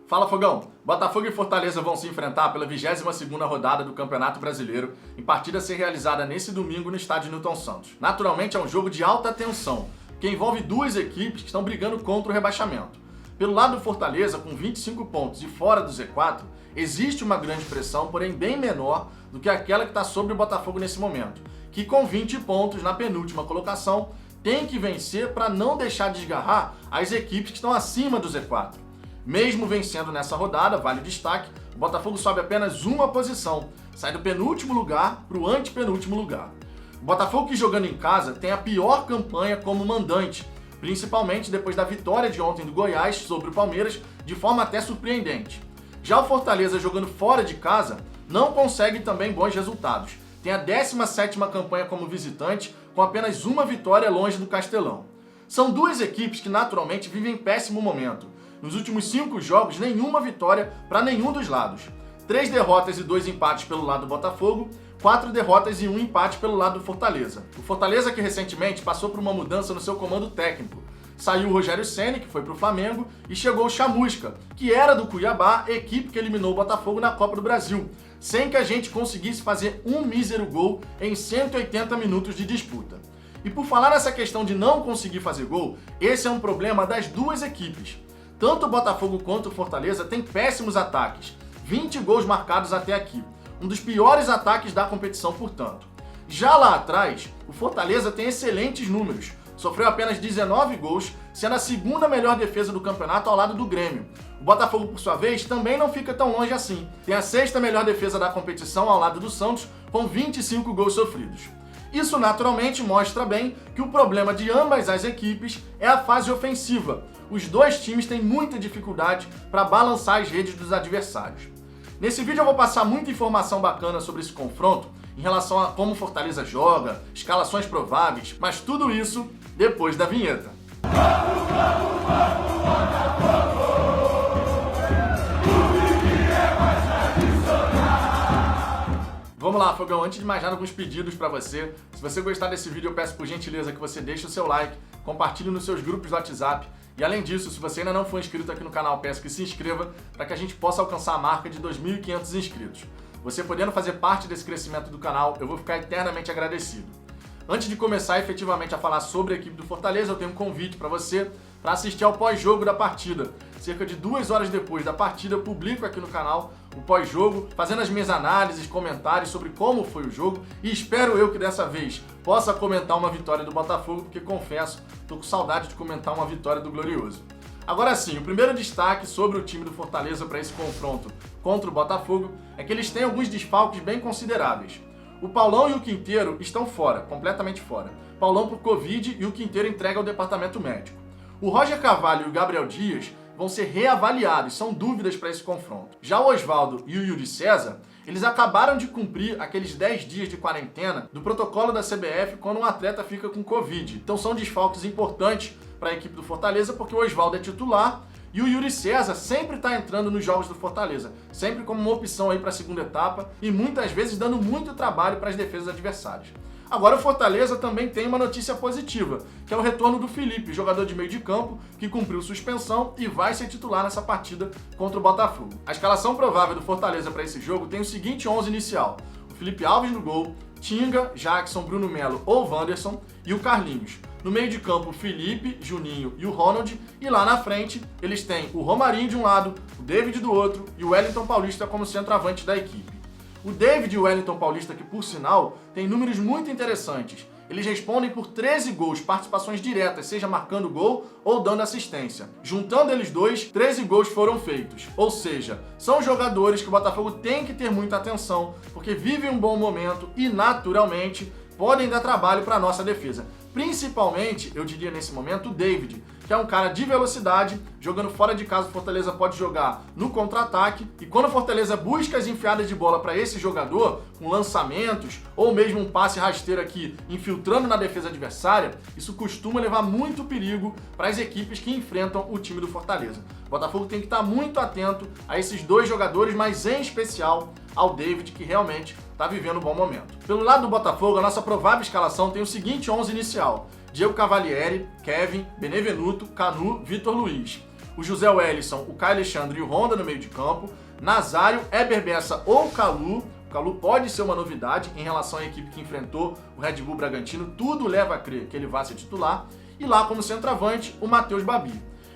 Fala, Fogão! Botafogo e Fortaleza vão se enfrentar pela 22ª rodada do Campeonato Brasileiro, em partida a ser realizada nesse domingo no estádio Newton Santos. Naturalmente é um jogo de alta tensão, que envolve duas equipes que estão brigando contra o rebaixamento. Pelo lado do Fortaleza, com 25 pontos e fora do Z4, existe uma grande pressão, porém bem menor do que aquela que está sobre o Botafogo nesse momento, que com 20 pontos na penúltima colocação tem que vencer para não deixar desgarrar as equipes que estão acima do Z4. Mesmo vencendo nessa rodada, vale o destaque, o Botafogo sobe apenas uma posição, sai do penúltimo lugar para o antepenúltimo lugar. O Botafogo, que jogando em casa, tem a pior campanha como mandante, principalmente depois da vitória de ontem do Goiás sobre o Palmeiras, de forma até surpreendente. Já o Fortaleza, jogando fora de casa, não consegue também bons resultados. Tem a 17ª campanha como visitante, com apenas uma vitória longe do Castelão. São duas equipes que naturalmente vivem em péssimo momento. Nos últimos 5 jogos, nenhuma vitória para nenhum dos lados. 3 derrotas e 2 empates pelo lado do Botafogo, 4 derrotas e 1 empate pelo lado do Fortaleza. O Fortaleza, que recentemente passou por uma mudança no seu comando técnico. Saiu o Rogério Ceni, que foi para o Flamengo, e chegou o Chamusca, que era do Cuiabá, equipe que eliminou o Botafogo na Copa do Brasil, sem que a gente conseguisse fazer um mísero gol em 180 minutos de disputa. E por falar nessa questão de não conseguir fazer gol, esse é um problema das duas equipes. Tanto o Botafogo quanto o Fortaleza têm péssimos ataques, 20 gols marcados até aqui, um dos piores ataques da competição, portanto. Já lá atrás, o Fortaleza tem excelentes números, sofreu apenas 19 gols, sendo a segunda melhor defesa do campeonato ao lado do Grêmio. O Botafogo, por sua vez, também não fica tão longe assim, tem a 6ª melhor defesa da competição ao lado do Santos, com 25 gols sofridos. Isso naturalmente mostra bem que o problema de ambas as equipes é a fase ofensiva. Os dois times têm muita dificuldade para balançar as redes dos adversários. Nesse vídeo eu vou passar muita informação bacana sobre esse confronto, em relação a como Fortaleza joga, escalações prováveis, mas tudo isso depois da vinheta. Vamos lá, Fogão, antes de mais nada, alguns pedidos para você. Se você gostar desse vídeo, eu peço por gentileza que você deixe o seu like, compartilhe nos seus grupos do WhatsApp. E além disso, se você ainda não for inscrito aqui no canal, peço que se inscreva para que a gente possa alcançar a marca de 2.500 inscritos. Você podendo fazer parte desse crescimento do canal, eu vou ficar eternamente agradecido. Antes de começar efetivamente a falar sobre a equipe do Fortaleza, eu tenho um convite para você para assistir ao pós-jogo da partida. Cerca de 2 horas depois da partida, eu publico aqui no canal o pós-jogo, fazendo as minhas análises, comentários sobre como foi o jogo, e espero eu que dessa vez possa comentar uma vitória do Botafogo, porque confesso, tô com saudade de comentar uma vitória do Glorioso. Agora sim, o primeiro destaque sobre o time do Fortaleza para esse confronto contra o Botafogo é que eles têm alguns desfalques bem consideráveis. O Paulão e o Quinteiro estão fora, completamente fora. Paulão por Covid e o Quinteiro entregue ao departamento médico. O Roger Carvalho e o Gabriel Dias vão ser reavaliados, são dúvidas para esse confronto. Já o Osvaldo e o Yuri César, eles acabaram de cumprir aqueles 10 dias de quarentena do protocolo da CBF quando um atleta fica com Covid. Então são desfalques importantes para a equipe do Fortaleza, porque o Osvaldo é titular e o Yuri César sempre está entrando nos jogos do Fortaleza, sempre como uma opção aí para a segunda etapa e muitas vezes dando muito trabalho para as defesas adversárias. Agora o Fortaleza também tem uma notícia positiva, que é o retorno do Felipe, jogador de meio de campo, que cumpriu suspensão e vai ser titular nessa partida contra o Botafogo. A escalação provável do Fortaleza para esse jogo tem o seguinte 11 inicial: o Felipe Alves no gol, Tinga, Jackson, Bruno Melo ou Wanderson e o Carlinhos. No meio de campo, o Felipe, Juninho e o Ronald, e lá na frente eles têm o Romarinho de um lado, o David do outro e o Wellington Paulista como centroavante da equipe. O David e o Wellington Paulista, que por sinal, tem números muito interessantes. Eles respondem por 13 gols, participações diretas, seja marcando gol ou dando assistência. Juntando eles dois, 13 gols foram feitos. Ou seja, são jogadores que o Botafogo tem que ter muita atenção, porque vivem um bom momento e, naturalmente, podem dar trabalho para a nossa defesa. Principalmente, eu diria nesse momento, o David, que é um cara de velocidade, jogando fora de casa o Fortaleza pode jogar no contra-ataque, e quando o Fortaleza busca as enfiadas de bola para esse jogador, com lançamentos, ou mesmo um passe rasteiro aqui, infiltrando na defesa adversária, isso costuma levar muito perigo para as equipes que enfrentam o time do Fortaleza. O Botafogo tem que estar muito atento a esses dois jogadores, mas em especial ao David, que realmente está vivendo um bom momento. Pelo lado do Botafogo, a nossa provável escalação tem o seguinte 11 inicial: Diego Cavalieri, Kevin, Benevenuto, Canu, Vitor Luiz. o José Wellison, o Caio Alexandre e o Honda no meio de campo, Nazário, Éber Bessa ou Calu. O Calu pode ser uma novidade em relação à equipe que enfrentou o Red Bull Bragantino, tudo leva a crer que ele vai ser titular. E lá como centroavante, o Matheus Babi.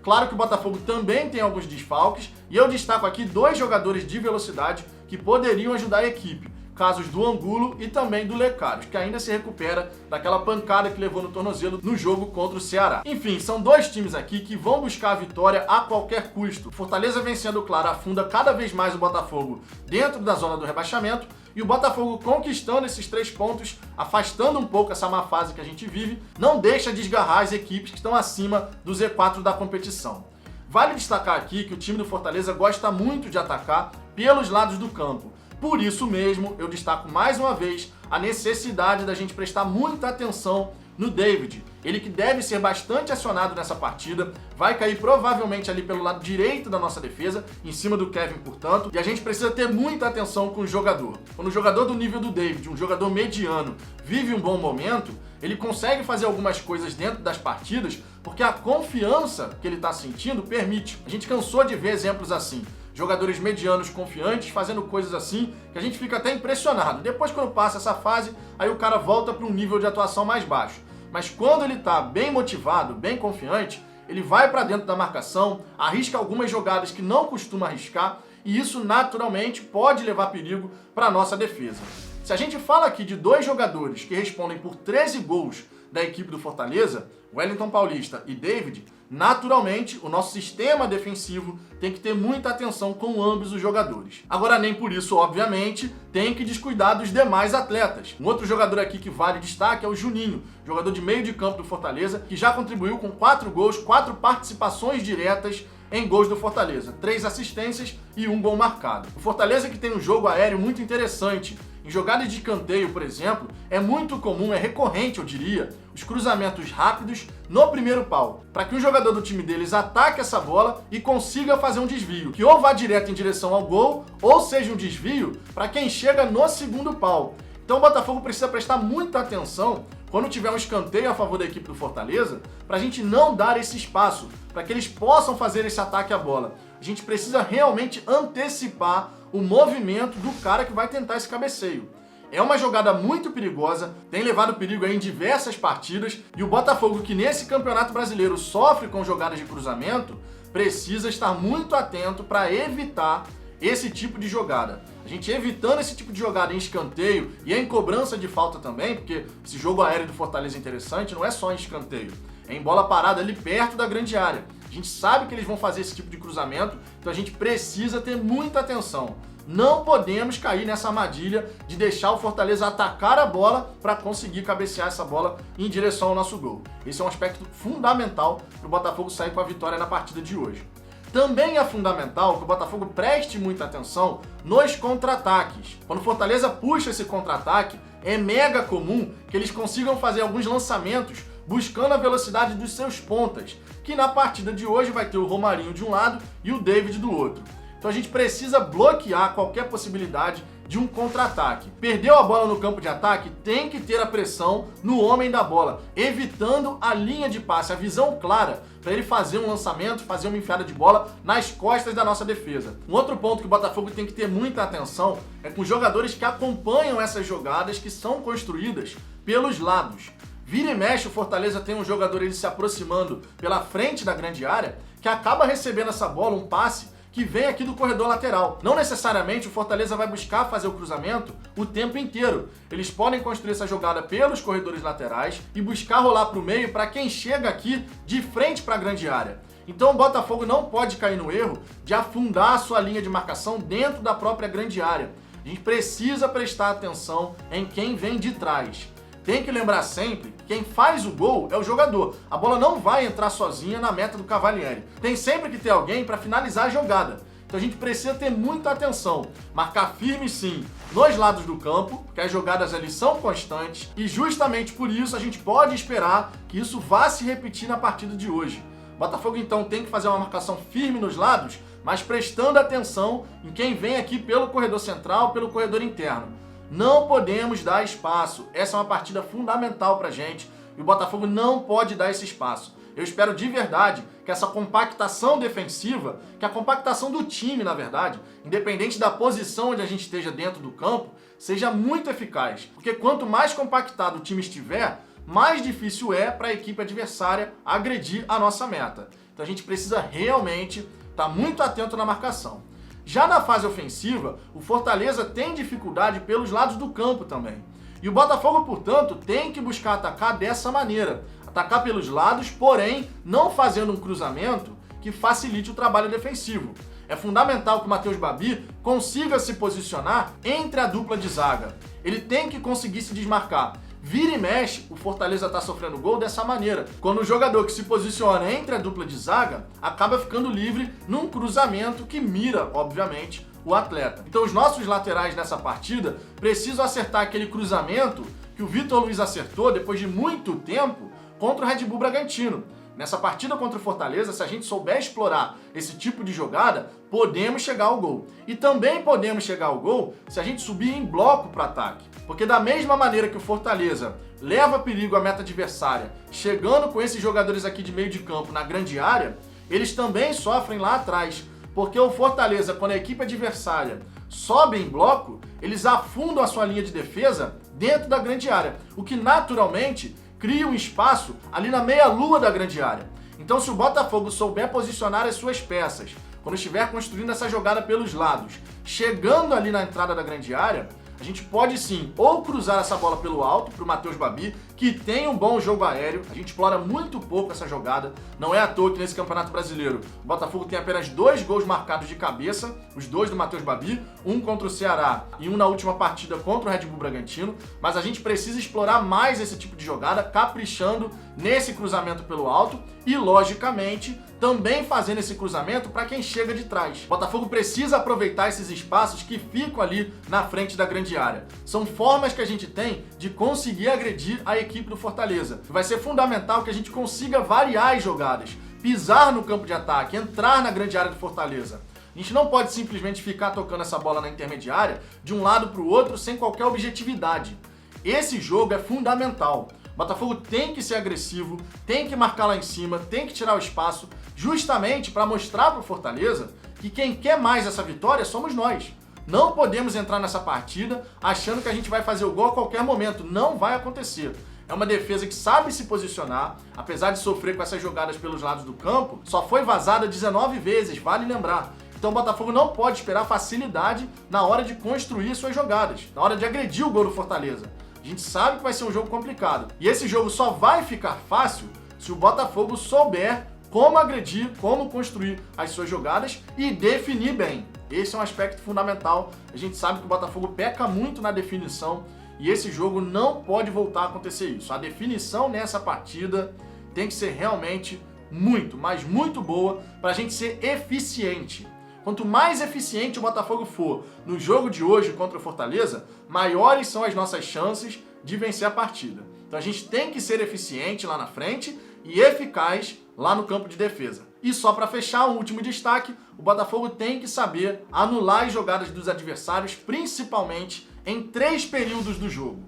Claro que o Botafogo também tem alguns desfalques, e eu destaco aqui 2 jogadores de velocidade que poderiam ajudar a equipe. Casos do Angulo e também do Lecaros, que ainda se recupera daquela pancada que levou no tornozelo no jogo contra o Ceará. Enfim, são 2 times aqui que vão buscar a vitória a qualquer custo. Fortaleza vencendo, claro, afunda cada vez mais o Botafogo dentro da zona do rebaixamento, e o Botafogo conquistando esses 3 pontos, afastando um pouco essa má fase que a gente vive, não deixa desgarrar as equipes que estão acima do Z4 da competição. Vale destacar aqui que o time do Fortaleza gosta muito de atacar pelos lados do campo. Por isso mesmo, eu destaco mais uma vez a necessidade da gente prestar muita atenção no David. Ele que deve ser bastante acionado nessa partida, vai cair provavelmente ali pelo lado direito da nossa defesa, em cima do Kevin, portanto, e a gente precisa ter muita atenção com o jogador. Quando o jogador do nível do David, um jogador mediano, vive um bom momento, ele consegue fazer algumas coisas dentro das partidas, porque a confiança que ele está sentindo permite. A gente cansou de ver exemplos assim. Jogadores medianos confiantes fazendo coisas assim que a gente fica até impressionado. Depois, quando passa essa fase, aí o cara volta para um nível de atuação mais baixo. Mas quando ele está bem motivado, bem confiante, ele vai para dentro da marcação, arrisca algumas jogadas que não costuma arriscar, e isso naturalmente pode levar perigo para a nossa defesa. Se a gente fala aqui de 2 jogadores que respondem por 13 gols da equipe do Fortaleza, Wellington Paulista e David, naturalmente o nosso sistema defensivo tem que ter muita atenção com ambos os jogadores. Agora, nem por isso, obviamente, tem que descuidar dos demais atletas. Um outro jogador aqui que vale destaque é o Juninho, jogador de meio de campo do Fortaleza, que já contribuiu com 4 gols, 4 participações diretas em gols do Fortaleza, 3 assistências e 1 gol marcado. O Fortaleza, que tem um jogo aéreo muito interessante. Em jogadas de escanteio, por exemplo, é muito comum, é recorrente, eu diria, os cruzamentos rápidos no primeiro pau, para que um jogador do time deles ataque essa bola e consiga fazer um desvio, que ou vá direto em direção ao gol, ou seja um desvio para quem chega no segundo pau. Então o Botafogo precisa prestar muita atenção quando tiver um escanteio a favor da equipe do Fortaleza, para a gente não dar esse espaço, para que eles possam fazer esse ataque à bola. A gente precisa realmente antecipar o movimento do cara que vai tentar esse cabeceio. É uma jogada muito perigosa, tem levado perigo aí em diversas partidas, e o Botafogo, que nesse Campeonato Brasileiro sofre com jogadas de cruzamento, precisa estar muito atento para evitar esse tipo de jogada. A gente evitando esse tipo de jogada em escanteio e em cobrança de falta também, porque esse jogo aéreo do Fortaleza é interessante, não é só em escanteio, é em bola parada ali perto da grande área. A gente sabe que eles vão fazer esse tipo de cruzamento, então a gente precisa ter muita atenção. Não podemos cair nessa armadilha de deixar o Fortaleza atacar a bola para conseguir cabecear essa bola em direção ao nosso gol. Esse é um aspecto fundamental para o Botafogo sair com a vitória na partida de hoje. Também é fundamental que o Botafogo preste muita atenção nos contra-ataques. Quando o Fortaleza puxa esse contra-ataque, é mega comum que eles consigam fazer alguns lançamentos buscando a velocidade dos seus pontas, que na partida de hoje vai ter o Romarinho de um lado e o David do outro. Então a gente precisa bloquear qualquer possibilidade de um contra-ataque. Perdeu a bola no campo de ataque, tem que ter a pressão no homem da bola, evitando a linha de passe, a visão clara para ele fazer um lançamento, fazer uma enfiada de bola nas costas da nossa defesa. Um outro ponto que o Botafogo tem que ter muita atenção é com os jogadores que acompanham essas jogadas que são construídas pelos lados. Vira e mexe, o Fortaleza tem um jogador ele se aproximando pela frente da grande área que acaba recebendo essa bola, um passe que vem aqui do corredor lateral. Não necessariamente o Fortaleza vai buscar fazer o cruzamento o tempo inteiro. Eles podem construir essa jogada pelos corredores laterais e buscar rolar para o meio para quem chega aqui de frente para a grande área. Então o Botafogo não pode cair no erro de afundar a sua linha de marcação dentro da própria grande área. A gente precisa prestar atenção em quem vem de trás. Tem que lembrar sempre que quem faz o gol é o jogador. A bola não vai entrar sozinha na meta do Cavalieri. Tem sempre que ter alguém para finalizar a jogada. Então a gente precisa ter muita atenção. Marcar firme sim nos lados do campo, porque as jogadas ali são constantes. E justamente por isso a gente pode esperar que isso vá se repetir na partida de hoje. O Botafogo então tem que fazer uma marcação firme nos lados, mas prestando atenção em quem vem aqui pelo corredor central, pelo corredor interno. Não podemos dar espaço. Essa é uma partida fundamental pra gente e o Botafogo não pode dar esse espaço. Eu espero de verdade que essa compactação defensiva, que a compactação do time, na verdade, independente da posição onde a gente esteja dentro do campo, seja muito eficaz. Porque quanto mais compactado o time estiver, mais difícil é para a equipe adversária agredir a nossa meta. Então a gente precisa realmente estar muito atento na marcação. Já na fase ofensiva, o Fortaleza tem dificuldade pelos lados do campo também. E o Botafogo, portanto, tem que buscar atacar dessa maneira. Atacar pelos lados, porém, não fazendo um cruzamento que facilite o trabalho defensivo. É fundamental que o Matheus Babi consiga se posicionar entre a dupla de zaga. Ele tem que conseguir se desmarcar. Vira e mexe, o Fortaleza está sofrendo gol dessa maneira. Quando o jogador que se posiciona entre a dupla de zaga acaba ficando livre num cruzamento que mira, obviamente, o atleta. Então os nossos laterais nessa partida precisam acertar aquele cruzamento que o Vitor Luiz acertou depois de muito tempo contra o Red Bull Bragantino. Nessa partida contra o Fortaleza, se a gente souber explorar esse tipo de jogada, podemos chegar ao gol. E também podemos chegar ao gol se a gente subir em bloco para ataque. Porque da mesma maneira que o Fortaleza leva perigo à meta adversária, chegando com esses jogadores aqui de meio de campo na grande área, eles também sofrem lá atrás. Porque o Fortaleza, quando a equipe adversária sobe em bloco, eles afundam a sua linha de defesa dentro da grande área, o que naturalmente cria um espaço ali na meia-lua da grande área. Então, se o Botafogo souber posicionar as suas peças, quando estiver construindo essa jogada pelos lados, chegando ali na entrada da grande área, a gente pode sim ou cruzar essa bola pelo alto para o Matheus Babi, que tem um bom jogo aéreo. A gente explora muito pouco essa jogada. Não é à toa que nesse Campeonato Brasileiro o Botafogo tem apenas 2 gols marcados de cabeça, os 2 do Matheus Babi, um contra o Ceará e um na última partida contra o Red Bull Bragantino. Mas a gente precisa explorar mais esse tipo de jogada, caprichando nesse cruzamento pelo alto e, logicamente, também fazendo esse cruzamento para quem chega de trás. O Botafogo precisa aproveitar esses espaços que ficam ali na frente da grande área. São formas que a gente tem de conseguir agredir a equipe do Fortaleza. Vai ser fundamental que a gente consiga variar as jogadas, pisar no campo de ataque, entrar na grande área do Fortaleza. A gente não pode simplesmente ficar tocando essa bola na intermediária de um lado para o outro sem qualquer objetividade. Esse jogo é fundamental. O Botafogo tem que ser agressivo, tem que marcar lá em cima, tem que tirar o espaço, justamente para mostrar para o Fortaleza que quem quer mais essa vitória somos nós. Não podemos entrar nessa partida achando que a gente vai fazer o gol a qualquer momento. Não vai acontecer. É uma defesa que sabe se posicionar, apesar de sofrer com essas jogadas pelos lados do campo, só foi vazada 19 vezes, vale lembrar. Então o Botafogo não pode esperar facilidade na hora de construir suas jogadas, na hora de agredir o gol do Fortaleza. A gente sabe que vai ser um jogo complicado. E esse jogo só vai ficar fácil se o Botafogo souber como agredir, como construir as suas jogadas e definir bem. Esse é um aspecto fundamental. A gente sabe que o Botafogo peca muito na definição e esse jogo não pode voltar a acontecer isso. A definição nessa partida tem que ser realmente muito, mas muito boa para a gente ser eficiente. Quanto mais eficiente o Botafogo for no jogo de hoje contra o Fortaleza, maiores são as nossas chances de vencer a partida. Então a gente tem que ser eficiente lá na frente e eficaz lá no campo de defesa. E só para fechar, um último destaque, o Botafogo tem que saber anular as jogadas dos adversários, principalmente em 3 períodos do jogo.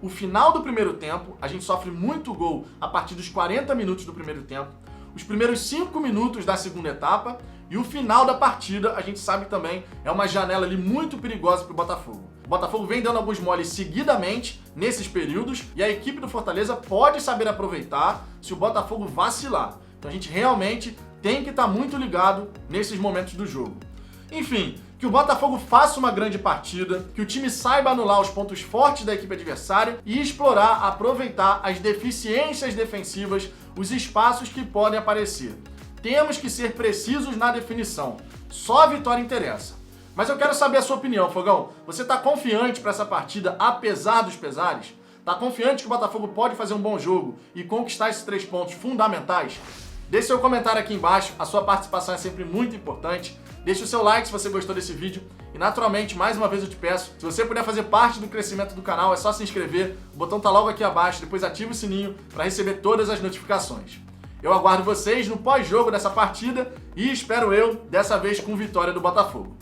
O final do primeiro tempo, a gente sofre muito gol a partir dos 40 minutos do primeiro tempo. Os primeiros 5 minutos da segunda etapa e o final da partida, a gente sabe também, é uma janela ali muito perigosa para o Botafogo. O Botafogo vem dando alguns moles seguidamente nesses períodos e a equipe do Fortaleza pode saber aproveitar se o Botafogo vacilar. Então a gente realmente tem que estar muito ligado nesses momentos do jogo. Enfim, que o Botafogo faça uma grande partida, que o time saiba anular os pontos fortes da equipe adversária e explorar, aproveitar as deficiências defensivas, os espaços que podem aparecer. Temos que ser precisos na definição. Só a vitória interessa. Mas eu quero saber a sua opinião, Fogão. Você está confiante para essa partida, apesar dos pesares? Está confiante que o Botafogo pode fazer um bom jogo e conquistar esses 3 pontos fundamentais? Deixe seu comentário aqui embaixo, a sua participação é sempre muito importante. Deixe o seu like se você gostou desse vídeo. E naturalmente, mais uma vez eu te peço, se você puder fazer parte do crescimento do canal, é só se inscrever. O botão tá logo aqui abaixo, depois ativa o sininho para receber todas as notificações. Eu aguardo vocês no pós-jogo dessa partida e espero eu, dessa vez com vitória do Botafogo.